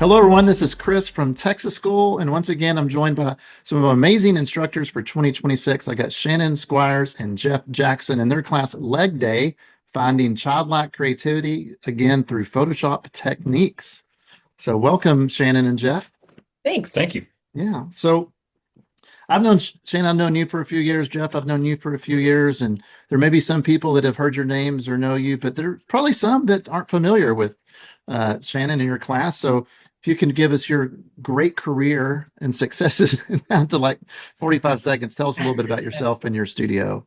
Hello, everyone. This is Chris from Texas School. And once again, I'm joined by some amazing instructors for 2026. I got Shannon Squires and Jeff Jackson in their class Leg Day, Finding Childlike Creativity, again, through Photoshop Techniques. So welcome, Shannon and Jeff. Thanks. Thank you. Yeah. So I've known Shannon, I've known you for a few years. Jeff, I've known you for a few years. And there may be some people that have heard your names or know you, but there are probably some that aren't familiar with Shannon in your class. So if you can give us your great career and successes down to like 45 seconds, tell us a little bit about yourself and your studio.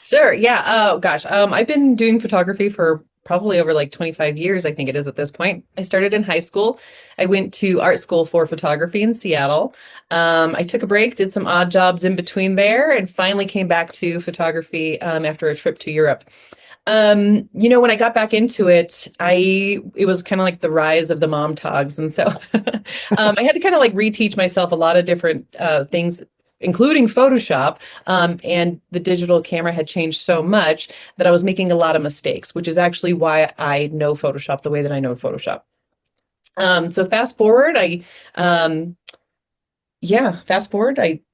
Sure. Yeah. Oh, gosh. I've been doing photography for probably over like 25 years, I think it is at this point. I started in high school. I went to art school for photography in Seattle. I took a break, did some odd jobs in between there, and finally came back to photography after a trip to Europe. When I got back into it, it was kind of like the rise of the mom togs. And so I had to kind of like reteach myself a lot of different things, including Photoshop. And the digital camera had changed so much that I was making a lot of mistakes, which is actually why I know Photoshop the way that I know Photoshop. So fast forward, I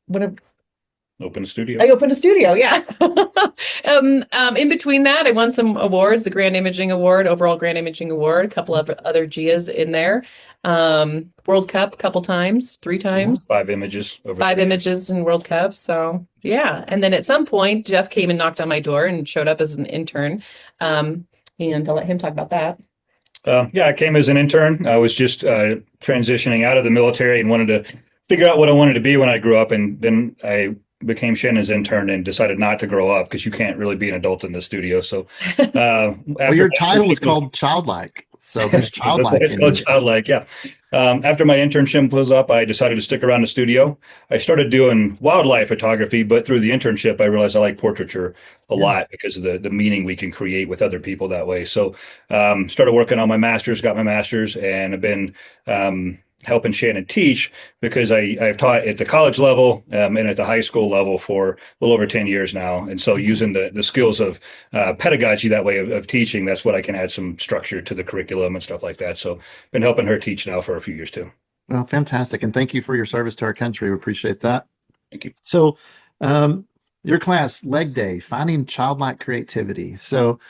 would have Open a studio. I opened a studio, yeah. In between that, I won some awards, the Grand Imaging Award, overall Grand Imaging Award, a couple of other GIAs in there. World Cup a couple times, 3 times. 5 images over 5 images in World Cup. So yeah. And then at some point, Jeff came and knocked on my door and showed up as an intern. And I'll let him talk about that. Yeah, I came as an intern. I was just transitioning out of the military and wanted to figure out what I wanted to be when I grew up. And then I became Shannon's intern and decided not to grow up because you can't really be an adult in the studio. So, well, your title is called Childlike. So there's Childlike. It's called Childlike, yeah. After my internship was up, I decided to stick around the studio. I started doing wildlife photography, but through the internship, I realized I like portraiture a lot because of the meaning we can create with other people that way. So started working on my master's, got my master's, and I've been helping Shannon teach because I've taught at the college level and at the high school level for a little over 10 years now. And so using the skills of pedagogy that way of teaching, that's what I can add some structure to the curriculum and stuff like that. So been helping her teach now for a few years too. Well, fantastic. And thank you for your service to our country. We appreciate that. Thank you. So your class, Leg Day, Finding Childlike Creativity. So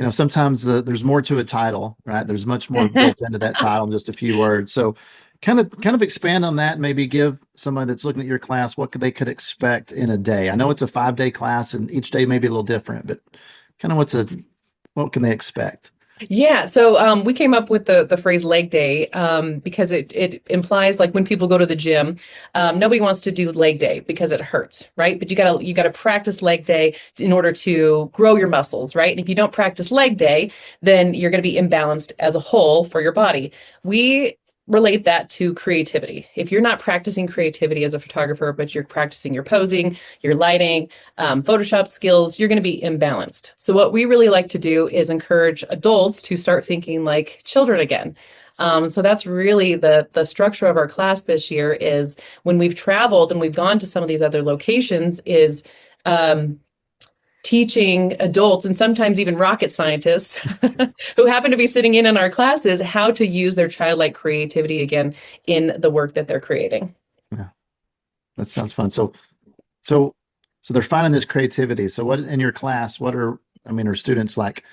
sometimes there's more to a title, right? There's much more built into that title than just a few words. So kind of expand on that, maybe give somebody that's looking at your class what they could expect in a day. I know it's a 5-day class and each day may be a little different, but kind of what can they expect? Yeah, so we came up with the phrase leg day because it implies like when people go to the gym, nobody wants to do leg day because it hurts, right? But you gotta practice leg day in order to grow your muscles, right? And if you don't practice leg day, then you're gonna be imbalanced as a whole for your body. We relate that to creativity. If you're not practicing creativity as a photographer, but you're practicing your posing, your lighting, Photoshop skills, you're going to be imbalanced. So what we really like to do is encourage adults to start thinking like children again. So that's really the structure of our class this year is when we've traveled and we've gone to some of these other locations is teaching adults and sometimes even rocket scientists who happen to be sitting in our classes how to use their childlike creativity again in the work that they're creating. Yeah, that sounds fun. So they're finding this creativity. So what in your class, are students like,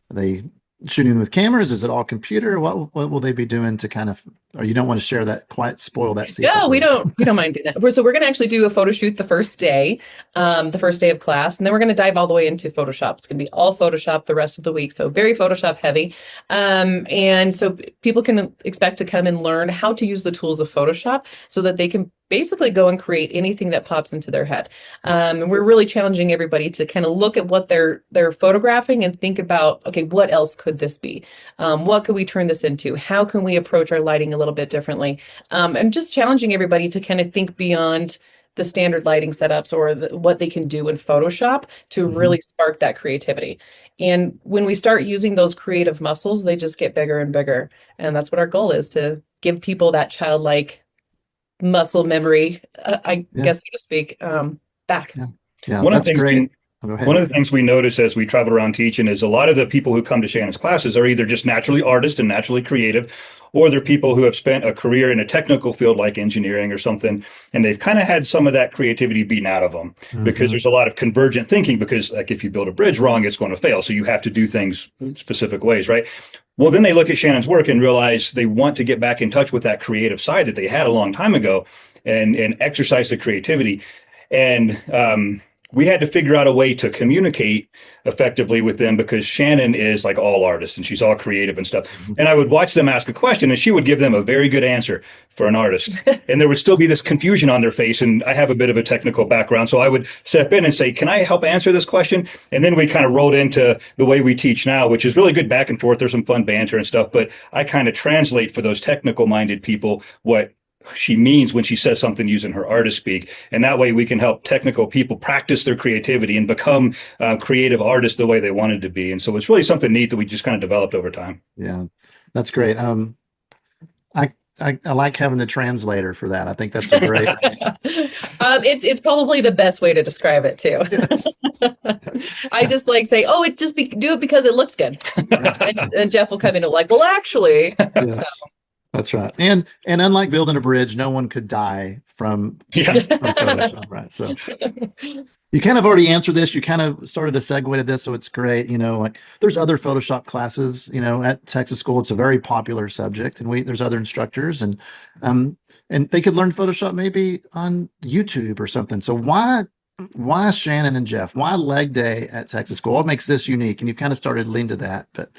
are they shooting with cameras? Is it all computer? What will they be doing to kind of, or you don't want to share that, quite spoil that secret? No, we don't mind doing that. So we're going to actually do a photo shoot the first day of class, and then we're going to dive all the way into Photoshop. It's going to be all Photoshop the rest of the week. So very Photoshop heavy. And so people can expect to come and learn how to use the tools of Photoshop so that they can basically go and create anything that pops into their head. And we're really challenging everybody to kind of look at what they're photographing and think about, okay, what else could this be? What could we turn this into? How can we approach our lighting a little bit differently? And just challenging everybody to kind of think beyond the standard lighting setups or what they can do in Photoshop to really spark that creativity. And when we start using those creative muscles, they just get bigger and bigger. And that's what our goal is, to give people that childlike muscle memory, I guess, so to speak, back. Yeah, One of that's the things great. Go ahead. One of the things we notice as we travel around teaching is a lot of the people who come to Shannon's classes are either just naturally artists and naturally creative, or they're people who have spent a career in a technical field like engineering or something, and they've kind of had some of that creativity beaten out of them because there's a lot of convergent thinking, because like if you build a bridge wrong, it's going to fail. So you have to do things specific ways, right? Well, then they look at Shannon's work and realize they want to get back in touch with that creative side that they had a long time ago and exercise the creativity. And we had to figure out a way to communicate effectively with them, because Shannon is like all artists and she's all creative and stuff. And I would watch them ask a question and she would give them a very good answer for an artist. And there would still be this confusion on their face. And I have a bit of a technical background, so I would step in and say, can I help answer this question? And then we kind of rolled into the way we teach now, which is really good back and forth. There's some fun banter and stuff, but I kind of translate for those technical minded people what she means when she says something using her artist speak. And that way we can help technical people practice their creativity and become creative artists the way they wanted to be. And so it's really something neat that we just kind of developed over time. Yeah, that's great. I like having the translator for that. I think that's a great. It's probably the best way to describe it too. Yes. I just like say, oh, do it because it looks good. And Jeff will come in and like, well, actually. Yes. So. That's right. And unlike building a bridge, no one could die from Photoshop, right? So you kind of already answered this. You kind of started to segue to this, so it's great. Like there's other Photoshop classes, at Texas School. It's a very popular subject, and there's other instructors, and they could learn Photoshop maybe on YouTube or something. So why Shannon and Jeff? Why leg day at Texas School? What makes this unique? And you kind of started to lean to that, but.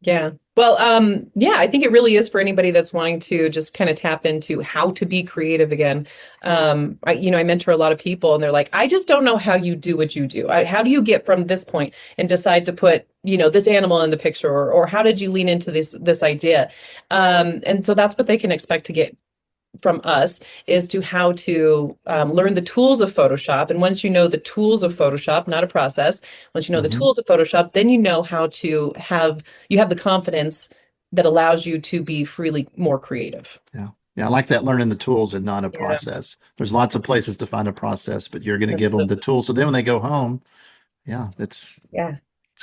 Yeah. Well, I think it really is for anybody that's wanting to just kind of tap into how to be creative again. I mentor a lot of people and they're like, I just don't know how you do what you do. How do you get from this point and decide to put, this animal in the picture, or how did you lean into this idea? And so that's what they can expect to get from us, is to how to learn the tools of Photoshop. And once you know the tools of Photoshop, not a process, once you know the tools of Photoshop, then you know how to have the confidence that allows you to be freely more creative. Yeah. Yeah, I like that, learning the tools and not a process. There's lots of places to find a process, but you're going to give them the tools. So then when they go home,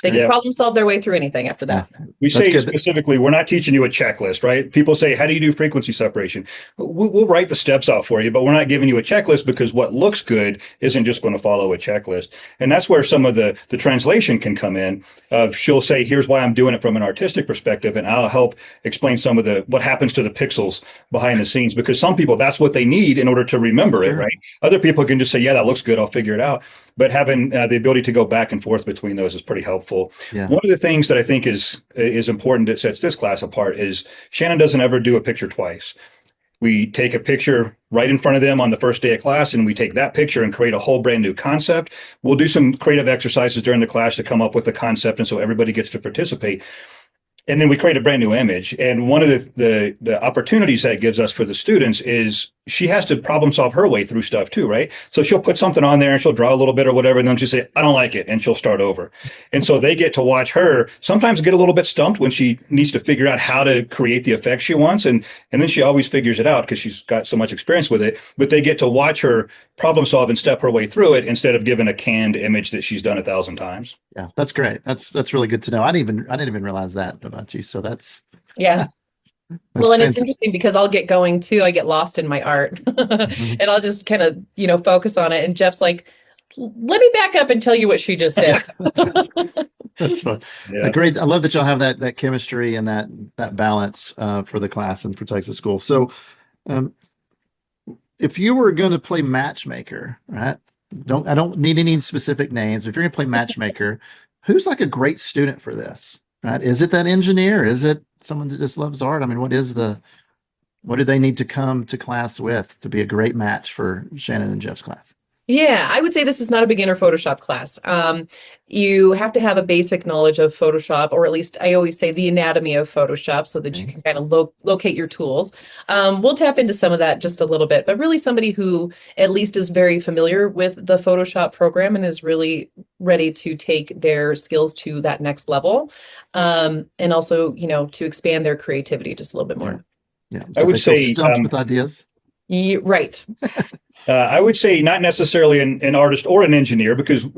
they can problem solve their way through anything after that. We say specifically, we're not teaching you a checklist, right? People say, how do you do frequency separation? We'll write the steps out for you, but we're not giving you a checklist, because what looks good isn't just going to follow a checklist. And that's where some of the translation can come in. She'll say, here's why I'm doing it from an artistic perspective, and I'll help explain some of what happens to the pixels behind the scenes, because some people, that's what they need in order to remember it, right? Other people can just say, yeah, that looks good, I'll figure it out. But having the ability to go back and forth between those is pretty helpful. Yeah. One of the things that I think is important that sets this class apart is Shannon doesn't ever do a picture twice. We take a picture right in front of them on the first day of class, and we take that picture and create a whole brand new concept. We'll do some creative exercises during the class to come up with the concept, and so everybody gets to participate. And then we create a brand new image. And one of the opportunities that it gives us for the students is she has to problem solve her way through stuff too, right? So she'll put something on there and she'll draw a little bit or whatever, and then she'll say, I don't like it, and she'll start over. And so they get to watch her sometimes get a little bit stumped when she needs to figure out how to create the effect she wants. And then she always figures it out because she's got so much experience with it. But they get to watch her problem solve and step her way through it instead of giving a canned image that she's done 1,000 times. Yeah, that's great. That's really good to know. I didn't even realize that about you. So that's well, and it's interesting because I'll get going too. I get lost in my art and I'll just kind of, focus on it. And Jeff's like, let me back up and tell you what she just did. That's fun. Yeah. Great. I love that y'all have that chemistry and that balance for the class and for Texas School. So if you were going to play matchmaker, right? I don't need any specific names. If you're going to play matchmaker, who's like a great student for this? Right? Is it that engineer? Is it someone that just loves art? I mean, what do they need to come to class with to be a great match for Shannon and Jeff's class? Yeah, I would say this is not a beginner Photoshop class. You have to have a basic knowledge of Photoshop, or at least I always say the anatomy of Photoshop, so that you can kind of locate your tools. We'll tap into some of that just a little bit, but really somebody who at least is very familiar with the Photoshop program and is really ready to take their skills to that next level. And also, to expand their creativity just a little bit more. Yeah. So I would say stumped with ideas. Right. I would say not necessarily an artist or an engineer, because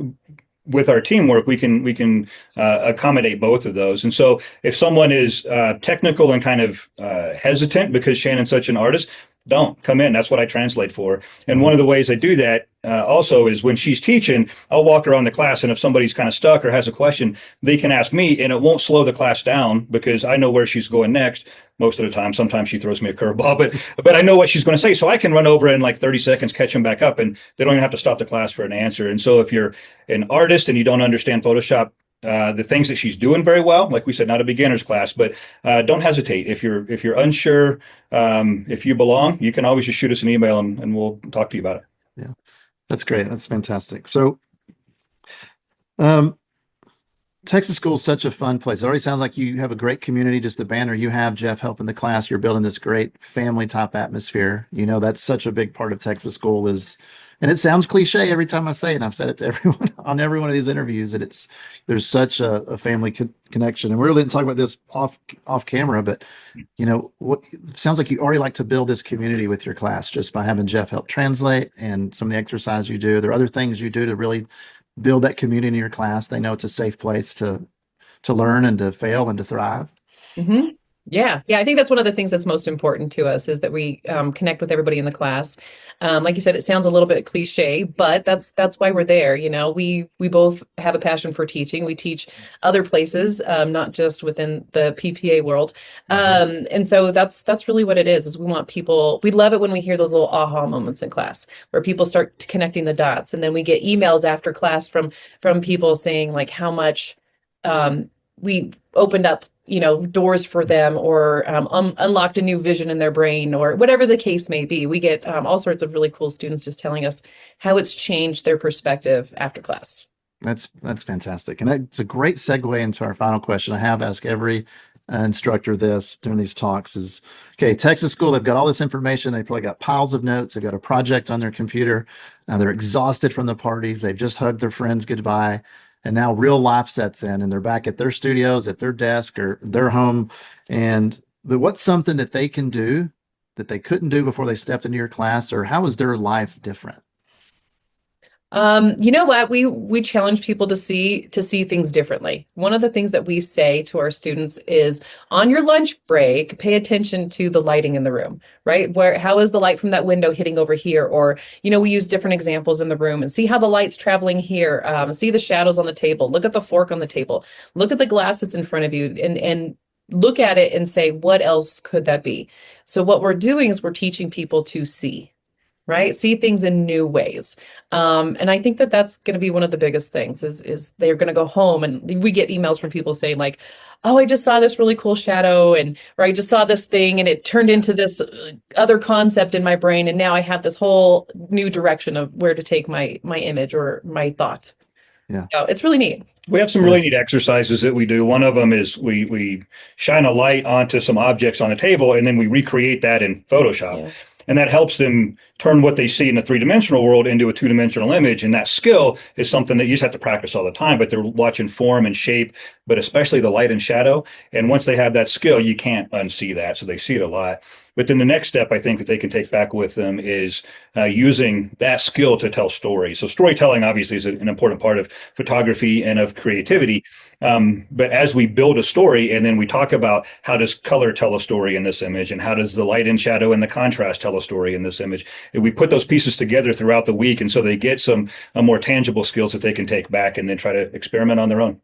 with our teamwork, we can accommodate both of those. And so if someone is technical and kind of hesitant because Shannon's such an artist, don't come in. That's what I translate for. And one of the ways I do that also is when she's teaching, I'll walk around the class, and if somebody's kind of stuck or has a question, they can ask me, and it won't slow the class down because I know where she's going next most of the time. Sometimes she throws me a curveball, but I know what she's going to say, so I can run over in like 30 seconds, catch them back up, and they don't even have to stop the class for an answer. And so if you're an artist and you don't understand Photoshop, the things that she's doing very well, like we said, not a beginner's class, but don't hesitate. If you're unsure, if you belong, you can always just shoot us an email and we'll talk to you about it. Yeah, that's great. That's fantastic. So, Texas School is such a fun place. It already sounds like you have a great community. Just the banner you have, Jeff, helping the class. You're building this great family type atmosphere. You know, that's such a big part of Texas School is, and it sounds cliche every time I say it, and I've said it to everyone on every one of these interviews, that there's such a family connection. And we really didn't talk about this off camera, but you know, what sounds like you already like to build this community with your class just by having Jeff help translate and some of the exercise you do. There are other things you do to really build that community in your class. They know it's a safe place to learn and to fail and to thrive. Mm-hmm. Yeah. I think that's one of the things that's most important to us is that we connect with everybody in the class. Like you said, it sounds a little bit cliche, but that's why we're there. You know, we both have a passion for teaching. We teach other places, not just within the PPA world. And so that's really what it is we want people. We love it when we hear those little aha moments in class where people start connecting the dots, and then we get emails after class from people saying like how much we opened up, you know, doors for them, or unlocked a new vision in their brain, or whatever the case may be. We get all sorts of really cool students just telling us how it's changed their perspective after class. That's fantastic. And that's a great segue into our final question. I have asked every instructor this during these talks is, okay, Texas School, they've got all this information. They've probably got piles of notes. They've got a project on their computer. They're exhausted from the parties. They've just hugged their friends goodbye. And now real life sets in, and they're back at their studios, at their desk, or their home. But what's something that they can do that they couldn't do before they stepped into your class, or how is their life different? You know what? We challenge people to see things differently. One of the things that we say to our students is on your lunch break, pay attention to the lighting in the room, right? How is the light from that window hitting over here? Or, you know, we use different examples in the room and see how the light's traveling here. See the shadows on the table. Look at the fork on the table. Look at the glass that's in front of you, and look at it and say, what else could that be? So what we're doing is we're teaching people to see. Right? See things in new ways. And I think that that's going to be one of the biggest things is they're going to go home, and we get emails from people saying like, oh, I just saw this really cool shadow, or I just saw this thing and it turned into this other concept in my brain. And now I have this whole new direction of where to take my image or my thought. Yeah. So it's really neat. We have some really neat exercises that we do. One of them is we shine a light onto some objects on a table, and then we recreate that in Photoshop. Yeah. And that helps them turn what they see in a three-dimensional world into a two-dimensional image. And that skill is something that you just have to practice all the time, but they're watching form and shape, but especially the light and shadow. And once they have that skill, you can't unsee that. So they see it a lot. But then the next step I think that they can take back with them is using that skill to tell stories. So storytelling obviously is an important part of photography and of creativity. But as we build a story and then we talk about how does color tell a story in this image, and how does the light and shadow and the contrast tell a story in this image, and we put those pieces together throughout the week. And so they get some more tangible skills that they can take back and then try to experiment on their own.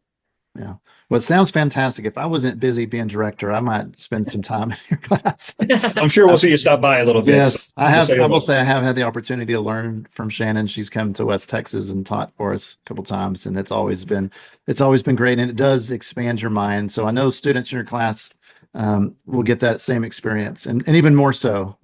Yeah. Well, it sounds fantastic. If I wasn't busy being director, I might spend some time in your class. I'm sure we'll see you stop by a little bit. Yes, So I will say I have had the opportunity to learn from Shannon. She's come to West Texas and taught for us a couple times, and it's always been great, and it does expand your mind. So I know students in your class will get that same experience, and even more so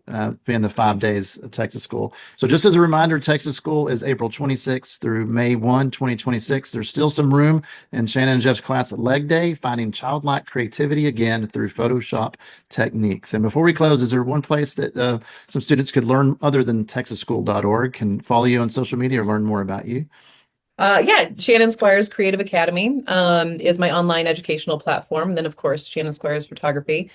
being the 5 days of Texas School. So just as a reminder, Texas School is April 26th through May 1, 2026. There's still some room in Shannon and Jeff's class at Leg Day, finding childlike creativity again through Photoshop techniques. And before we close, is there one place that some students could learn other than texasschool.org, can follow you on social media or learn more about you? Yeah, Shannon Squires Creative Academy is my online educational platform. And then, of course, Shannon Squires Photography.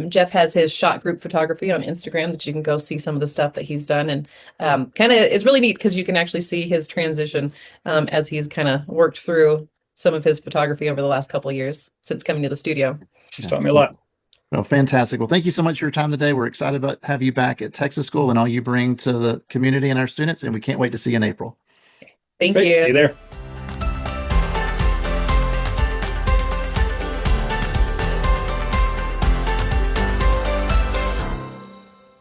Jeff has his shot group photography on Instagram that you can go see some of the stuff that he's done. And kind of, it's really neat because you can actually see his transition as he's kind of worked through some of his photography over the last couple of years since coming to the studio. She's taught me a lot. Well, fantastic. Well, thank you so much for your time today. We're excited about have you back at Texas School and all you bring to the community and our students, and we can't wait to see you in April. Thank Great. you. See you there.